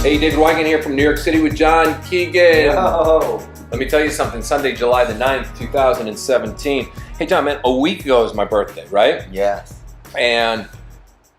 Hey, David Wigan here from New York City with John Keegan. Yo. Let me tell you something. Sunday, July the 9th, 2017. Hey, John, man, a week ago is my birthday, right? Yes. And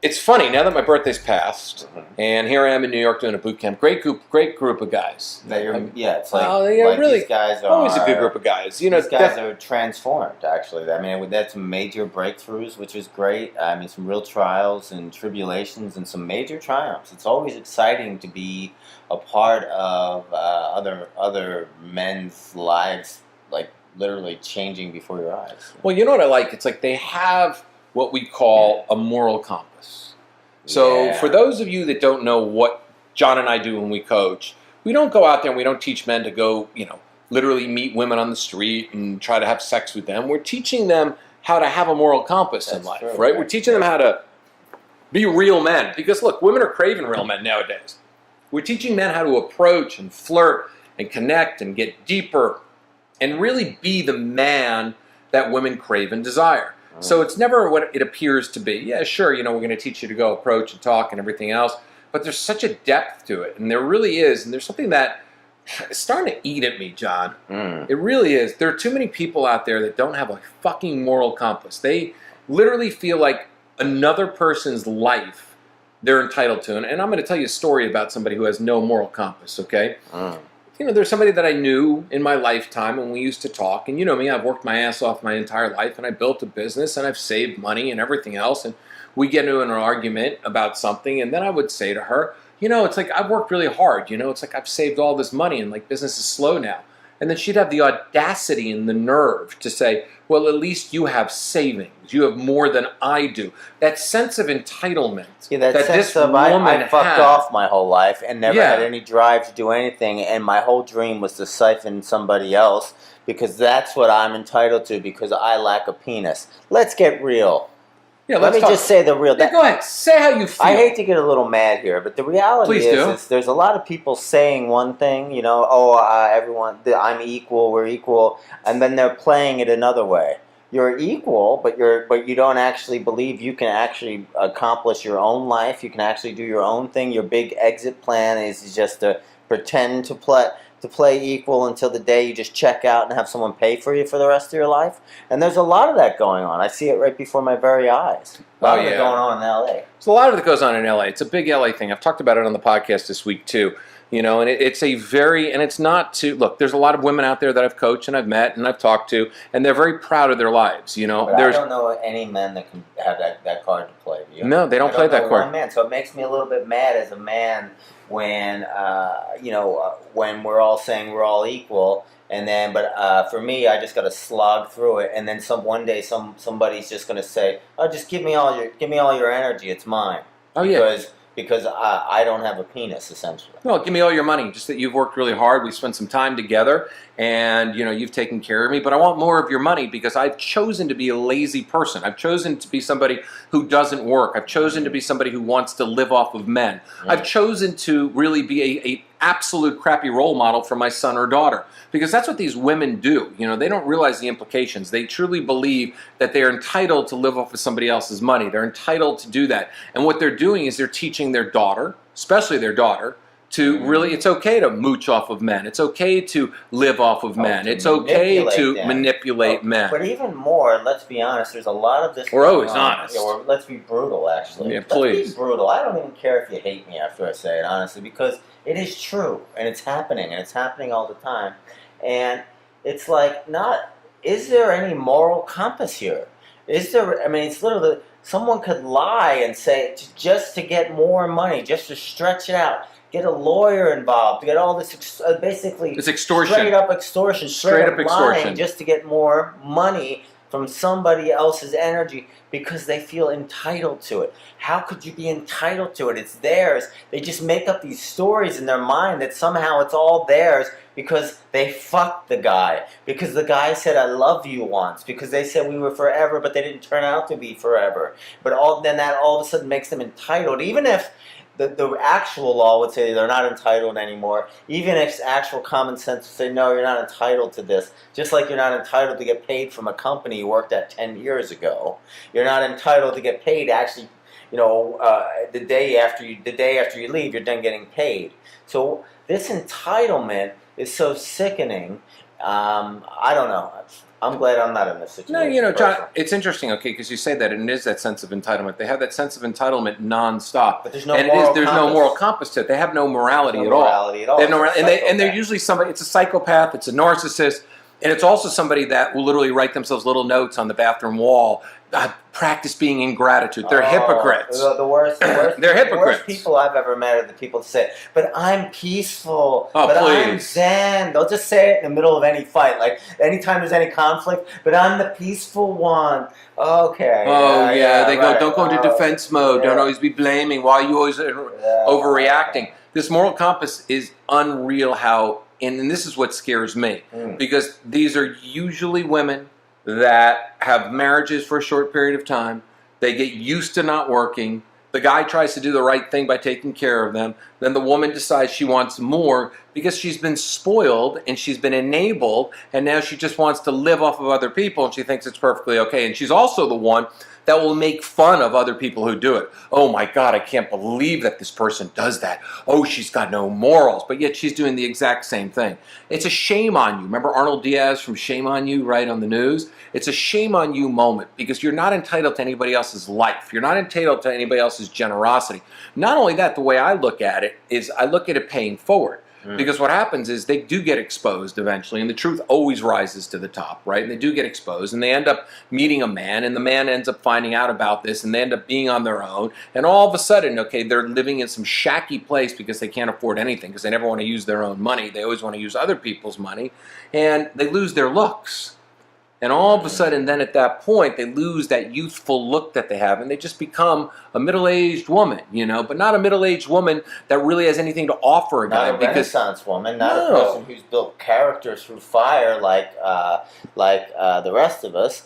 it's funny, now that my birthday's passed, and here I am in New York doing a boot camp. Great group of guys. It's like, really, these guys are always a good group of guys. You know, these guys are transformed, actually. I mean, they had some major breakthroughs, which was great. I mean, some real trials and tribulations and some major triumphs. It's always exciting to be a part of other men's lives, like literally changing before your eyes. Well, you know what I like? It's like they have what we call a moral compass. So for those of you that don't know what John and I do when we coach, we don't go out there and we don't teach men to go, literally meet women on the street and try to have sex with them. We're teaching them how to have a moral compass in life, right? We're teaching them how to be real men. Because look, women are craving real men nowadays. We're teaching men how to approach and flirt and connect and get deeper and really be the man that women crave and desire. So it's never what it appears to be. Yeah, sure, we're going to teach you to go approach and talk and everything else, but there's such a depth to it, and there really is, and there's something that is starting to eat at me, John. It really is. There are too many people out there that don't have a fucking moral compass. They literally feel like another person's life they're entitled to, and I'm going to tell you a story about somebody who has no moral compass, okay? There's somebody that I knew in my lifetime and we used to talk, and you know me, I've worked my ass off my entire life and I built a business and I've saved money and everything else, and we get into an argument about something, and then I would say to her, it's like I've worked really hard, it's like I've saved all this money and like business is slow now. And then she'd have the audacity and the nerve to say, well, at least you have savings. You have more than I do. That sense of entitlement. Yeah, that sense of I fucked off my whole life and never had any drive to do anything, and my whole dream was to siphon somebody else because that's what I'm entitled to because I lack a penis. Let's get real. Yeah, Let me just say the real. Yeah, go ahead. Say how you feel. I hate to get a little mad here, but the reality is there's a lot of people saying one thing, everyone, I'm equal, we're equal, and then they're playing it another way. You're equal, but you don't actually believe you can actually accomplish your own life. You can actually do your own thing. Your big exit plan is just to pretend to play equal until the day you just check out and have someone pay for you for the rest of your life. And there's a lot of that going on. I see it right before my very eyes. A lot of it going on in L.A. So a lot of it goes on in L.A. It's a big L.A. thing. I've talked about it on the podcast this week too. And it's it's not to, look, there's a lot of women out there that I've coached and I've met and I've talked to, and they're very proud of their lives, But I don't know any men that can have that card to play. No, they don't play that card. One man. So it makes me a little bit mad as a man when, when we're all saying we're all equal, and then, for me, I just got to slog through it, and then one day somebody's just going to say, "Oh, just give me all your energy, it's mine." Because I don't have a penis, essentially. No, give me all your money. Just that you've worked really hard. We spent some time together, and you've taken care of me. But I want more of your money because I've chosen to be a lazy person. I've chosen to be somebody who doesn't work. I've chosen to be somebody who wants to live off of men. I've chosen to really be a absolute crappy role model for my son or daughter, because that's what these women do. They don't realize the implications. They truly believe that they're entitled to live off of somebody else's money. They're entitled to do that. And what they're doing is they're teaching their daughter, especially their daughter, to really, it's okay to mooch off of men. It's okay to live off of men. It's okay to manipulate men. But even more, let's be honest, there's a lot of this. We're always honest. Let's be brutal, actually. Yeah, please. Let's be brutal. I don't even care if you hate me after I say it, honestly, because it is true, and it's happening all the time. And it's like, is there any moral compass here? It's literally, someone could lie and say, just to get more money, just to stretch it out, get a lawyer involved, get all this, basically, it's extortion. Straight up extortion, straight up extortion, lying just to get more money from somebody else's energy because they feel entitled to it. How could you be entitled to it? It's theirs. They just make up these stories in their mind that somehow it's all theirs because they fucked the guy, because the guy said I love you once, because they said we were forever, but they didn't turn out to be forever. But that all of a sudden makes them entitled, even if the actual law would say they're not entitled anymore. Even if actual common sense would say, no, you're not entitled to this. Just like you're not entitled to get paid from a company you worked at 10 years ago. You're not entitled to get paid to actually the day after you leave, you're then getting paid. So this entitlement is so sickening. I don't know. I'm glad I'm not in this situation. No, John, it's interesting, okay, because you say that, and it is that sense of entitlement. They have that sense of entitlement nonstop. But there's no moral compass. There's no moral compass to it. They have no morality at all. They have no and they're usually somebody, it's a psychopath, it's a narcissist, and it's also somebody that will literally write themselves little notes on the bathroom wall. Practice being ingratitude. They're hypocrites. The worst They're hypocrites. The worst people I've ever met are the people that say, "But I'm peaceful. Oh, but please. I'm zen." They'll just say it in the middle of any fight, like anytime there's any conflict. But I'm the peaceful one. Okay. Oh yeah, they right. go. Don't go into defense mode. Don't always be blaming. Why are you always overreacting? This moral compass is unreal. And this is what scares me, because these are usually women that have marriages for a short period of time. They get used to not working. The guy tries to do the right thing by taking care of them. Then the woman decides she wants more because she's been spoiled and she's been enabled, and now she just wants to live off of other people, and she thinks it's perfectly okay. And she's also the one that will make fun of other people who do it. Oh my God, I can't believe that this person does that. Oh, she's got no morals, but yet she's doing the exact same thing. It's a shame on you. Remember Arnold Diaz from Shame on You, right, on the news? It's a shame on you moment, because you're not entitled to anybody else's life. You're not entitled to anybody else's generosity. Not only that, the way I look at it is I look at it paying forward. Because what happens is they do get exposed eventually, and the truth always rises to the top, right? And they do get exposed, and they end up meeting a man, and the man ends up finding out about this, and they end up being on their own, and all of a sudden, okay, they're living in some shacky place because they can't afford anything, because they never want to use their own money. They always want to use other people's money, and they lose their looks. And all of a sudden, then at that point, they lose that youthful look that they have, and they just become a middle-aged woman, but not a middle-aged woman that really has anything to offer a guy. Not a Renaissance woman, not a person who's built character through fire like the rest of us.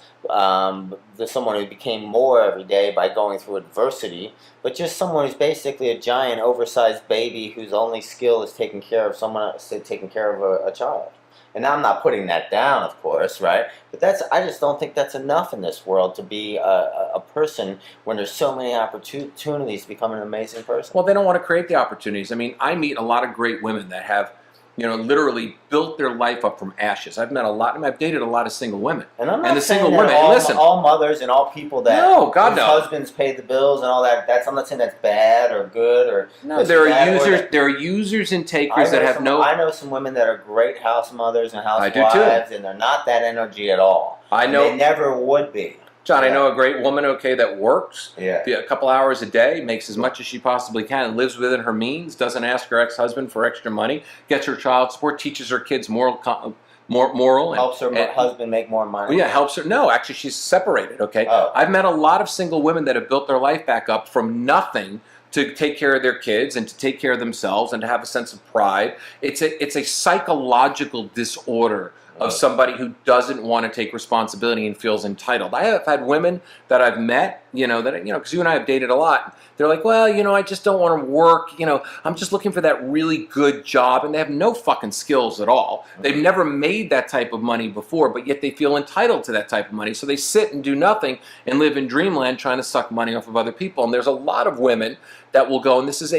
There's someone who became more every day by going through adversity, but just someone who's basically a giant, oversized baby whose only skill is taking care of a child. And I'm not putting that down, of course, right? But I just don't think that's enough in this world to be a person when there's so many opportunities to become an amazing person. Well, they don't want to create the opportunities. I mean, I meet a lot of great women that have, literally built their life up from ashes. I've dated a lot of single women. And I'm not saying that all mothers and all people that whose husbands pay the bills and all that. I'm not saying that's bad or good or there are users and takers that have no. I know some women that are great house mothers and housewives, and they're not that energy at all. I know they never would be. John, I know a great woman, that works a couple hours a day, makes as much as she possibly can, lives within her means, doesn't ask her ex-husband for extra money, gets her child support, teaches her kids moral. Helps her husband make more money. Well, yeah, helps her. No, actually, she's separated, okay? Oh. I've met a lot of single women that have built their life back up from nothing to take care of their kids and to take care of themselves and to have a sense of pride. It's a psychological disorder of somebody who doesn't want to take responsibility and feels entitled. I have had women that I've met, because you and I have dated a lot. They're like, well, I just don't want to work. I'm just looking for that really good job. And they have no fucking skills at all. They've never made that type of money before, but yet they feel entitled to that type of money. So they sit and do nothing and live in dreamland trying to suck money off of other people. And there's a lot of women that will go, and this is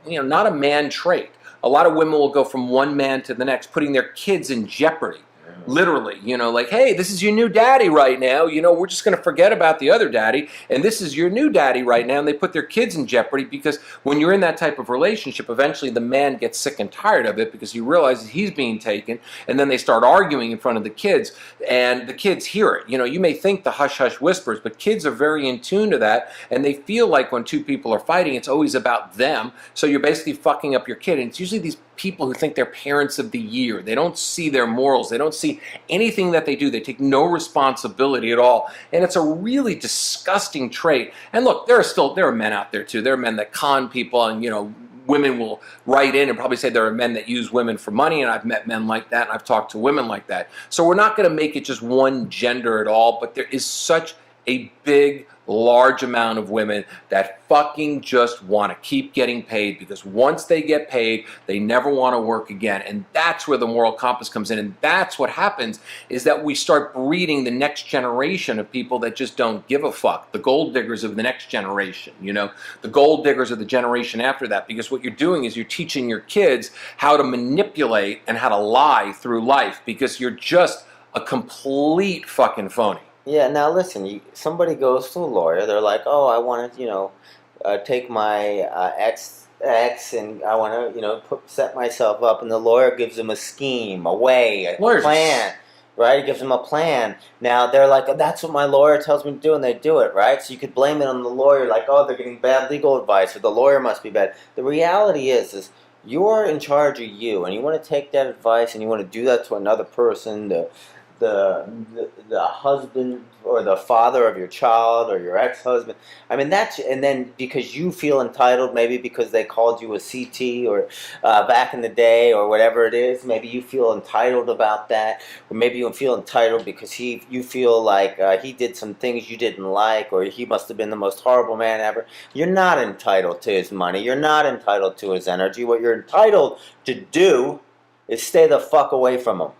not a man trait. A lot of women will go from one man to the next, putting their kids in jeopardy. Literally, like, hey, this is your new daddy right now. We're just going to forget about the other daddy, and this is your new daddy right now. And they put their kids in jeopardy because when you're in that type of relationship, eventually the man gets sick and tired of it because he realizes he's being taken, and then they start arguing in front of the kids, and the kids hear it. You may think the hush-hush whispers, but kids are very in tune to that, and they feel like when two people are fighting, it's always about them. So you're basically fucking up your kid, and it's usually these people who think they're parents of the year. They don't see their morals. They don't see anything that they do. They take no responsibility at all. And it's a really disgusting trait. And look, there are men out there too. There are men that con people, and women will write in and probably say there are men that use women for money, and I've met men like that, and I've talked to women like that. So we're not going to make it just one gender at all, but there is such a big large amount of women that fucking just want to keep getting paid, because once they get paid, they never want to work again. And that's where the moral compass comes in. And that's what happens, is that we start breeding the next generation of people that just don't give a fuck. The gold diggers of the next generation, you know, the gold diggers of the generation after that. Because what you're doing is you're teaching your kids how to manipulate and how to lie through life, because you're just a complete fucking phony. Yeah, now listen, somebody goes to a lawyer, they're like, oh, I want to, take my ex and I want to, set myself up, and the lawyer gives them a scheme, a way, a plan, right? He gives them a plan. Now they're like, oh, that's what my lawyer tells me to do, and they do it, right? So you could blame it on the lawyer, like, oh, they're getting bad legal advice, or the lawyer must be bad. The reality is you're in charge of you, and you want to take that advice, and you want to do that to another person, the husband or the father of your child or your ex-husband. I mean, and then because you feel entitled, maybe because they called you a CT or back in the day or whatever it is, maybe you feel entitled about that, or maybe you feel entitled because you feel like he did some things you didn't like, or he must have been the most horrible man ever. You're not entitled to his money. You're not entitled to his energy. What you're entitled to do is stay the fuck away from him.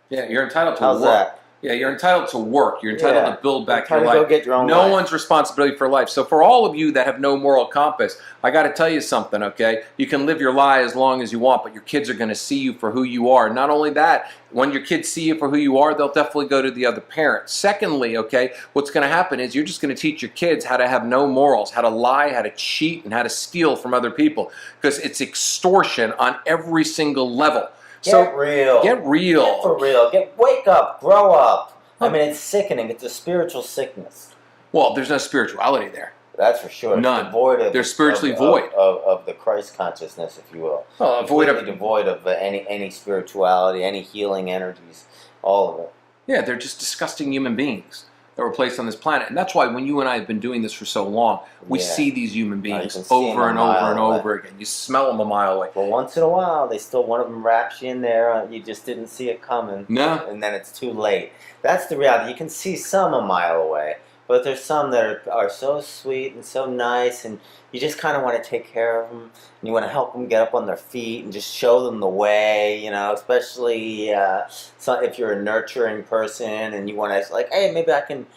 Yeah, you're entitled to How's work. that? Yeah, you're entitled to work. You're entitled to build back your life. Go get your own no life. one's responsibility for life. So for all of you that have no moral compass, I got to tell you something, okay? You can live your lie as long as you want, but your kids are going to see you for who you are. Not only that, when your kids see you for who you are, they'll definitely go to the other parent. Secondly, okay, what's going to happen is you're just going to teach your kids how to have no morals, how to lie, how to cheat, and how to steal from other people, because it's extortion on every single level. Get real. Get real. Get for real. Wake up. Grow up. I mean, it's sickening. It's a spiritual sickness. Well, there's no spirituality there. That's for sure. None. Devoid They're spiritually void of the Christ consciousness, if you will. Well, devoid of any spirituality, any healing energies, all of it. Yeah, they're just disgusting human beings that were placed on this planet. And that's why when you and I have been doing this for so long, we see these human beings over and over and over again. You smell them a mile away. Well, once in a while, one of them wraps you in there. You just didn't see it coming. No. And then it's too late. That's the reality. You can see some a mile away, but there's some that are so sweet and so nice, and you just kind of want to take care of them, and you want to help them get up on their feet and just show them the way, especially if you're a nurturing person and you want to, like, hey, maybe I can,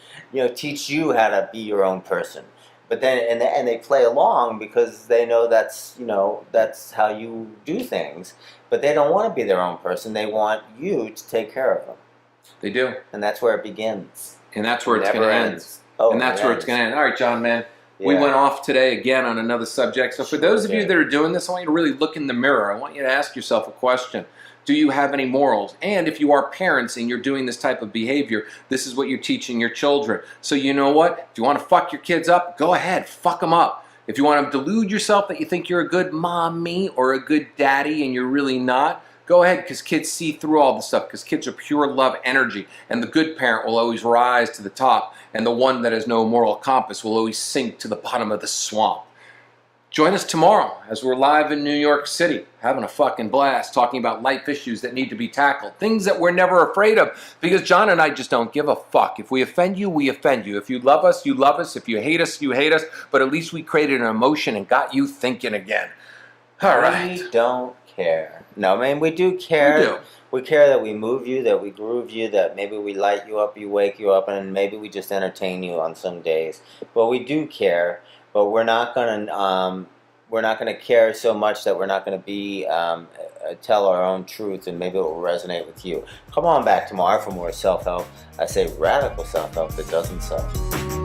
teach you how to be your own person. But then, and they play along because they know that's how you do things. But they don't want to be their own person. They want you to take care of them. They do. And that's where it begins. And that's where it's going to end. Oh, and that's where it's going to end. All right, John, man. Yeah. We went off today again on another subject. So for those of you that are doing this, I want you to really look in the mirror. I want you to ask yourself a question. Do you have any morals? And if you are parents and you're doing this type of behavior, this is what you're teaching your children. So you know what? If you want to fuck your kids up, go ahead. Fuck them up. If you want to delude yourself that you think you're a good mommy or a good daddy and you're really not, go ahead, because kids see through all the stuff, because kids are pure love energy, and the good parent will always rise to the top, and the one that has no moral compass will always sink to the bottom of the swamp. Join us tomorrow as we're live in New York City, having a fucking blast, talking about life issues that need to be tackled, things that we're never afraid of, because John and I just don't give a fuck. If we offend you, we offend you. If you love us, you love us. If you hate us, you hate us. But at least we created an emotion and got you thinking again. All right. We don't care. No, man, we do care. We do. We care that we move you, that we groove you, that maybe we light you up, you wake you up, and maybe we just entertain you on some days. But we do care. But we're not gonna care so much that we're not gonna be tell our own truth, and maybe it will resonate with you. Come on back tomorrow for more self-help. I say radical self-help that doesn't suck.